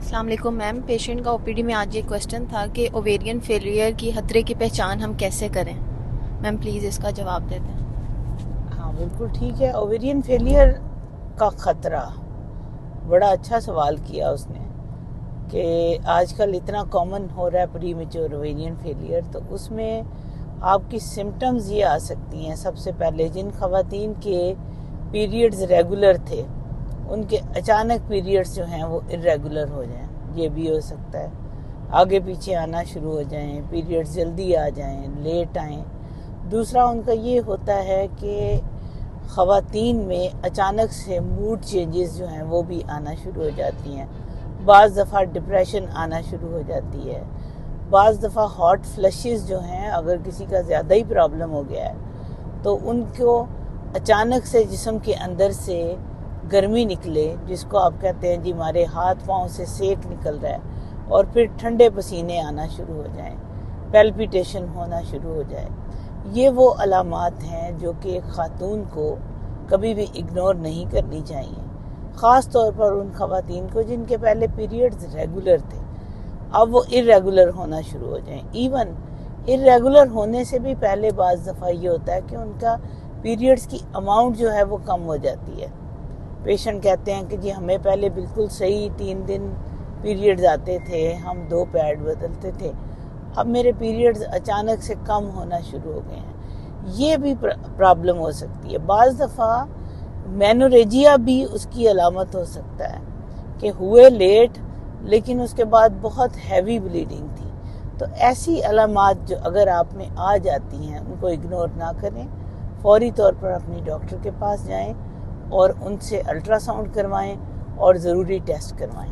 السلام علیکم میم. پیشنٹ کا OPD میں آج یہ کویشچن تھا کہ اوویرین فیلئر کی خطرے کی پہچان ہم کیسے کریں. میم پلیز اس کا جواب دے دیں. ہاں بالکل ٹھیک ہے. اوویرین فیلئر کا خطرہ بڑا اچھا سوال کیا اس نے کہ آج کل اتنا کامن ہو رہا ہے پری میچور اوویرین فیلئر. تو اس میں آپ کی سمٹمز یہ آ سکتی ہیں. سب سے پہلے جن خواتین کے پیریڈز ریگولر تھے ان کے اچانک پیریڈز جو ہیں وہ ارریگولر ہو جائیں، یہ بھی ہو سکتا ہے. آگے پیچھے آنا شروع ہو جائیں، پیریڈز جلدی آ جائیں، لیٹ آئیں. دوسرا ان کا یہ ہوتا ہے کہ خواتین میں اچانک سے موڈ چینجز جو ہیں وہ بھی آنا شروع ہو جاتی ہیں. بعض دفعہ ڈپریشن آنا شروع ہو جاتی ہے. بعض دفعہ ہاٹ فلشز جو ہیں، اگر کسی کا زیادہ ہی پرابلم ہو گیا ہے تو ان کو اچانک سے جسم کے اندر سے گرمی نکلے، جس کو آپ کہتے ہیں جی ہمارے ہاتھ پاؤں سے سیک نکل رہا ہے، اور پھر ٹھنڈے پسینے آنا شروع ہو جائیں، پیلپیٹیشن ہونا شروع ہو جائے. یہ وہ علامات ہیں جو کہ ایک خاتون کو کبھی بھی اگنور نہیں کرنی چاہیے، خاص طور پر ان خواتین کو جن کے پہلے پیریڈز ریگولر تھے اب وہ ارریگولر ہونا شروع ہو جائیں. ایون ارریگولر ہونے سے بھی پہلے بعض دفعہ یہ ہوتا ہے کہ ان کا پیریڈز کی اماؤنٹ جو ہے وہ کم ہو جاتی ہے. پیشنٹ کہتے ہیں کہ جی ہمیں پہلے بالکل صحیح 3 دن پیریڈز آتے تھے، ہم 2 پیڈ بدلتے تھے، اب میرے پیریڈز اچانک سے کم ہونا شروع ہو گئے ہیں. یہ بھی پرابلم ہو سکتی ہے. بعض دفعہ مینوریجیا بھی اس کی علامت ہو سکتا ہے کہ ہوئے لیٹ لیکن اس کے بعد بہت ہیوی بلیڈنگ تھی. تو ایسی علامات جو اگر آپ میں آ جاتی ہیں ان کو اگنور نہ کریں، فوری طور پر اپنی ڈاکٹر کے پاس جائیں اور ان سے الٹرا ساؤنڈ کروائیں اور ضروری ٹیسٹ کروائیں.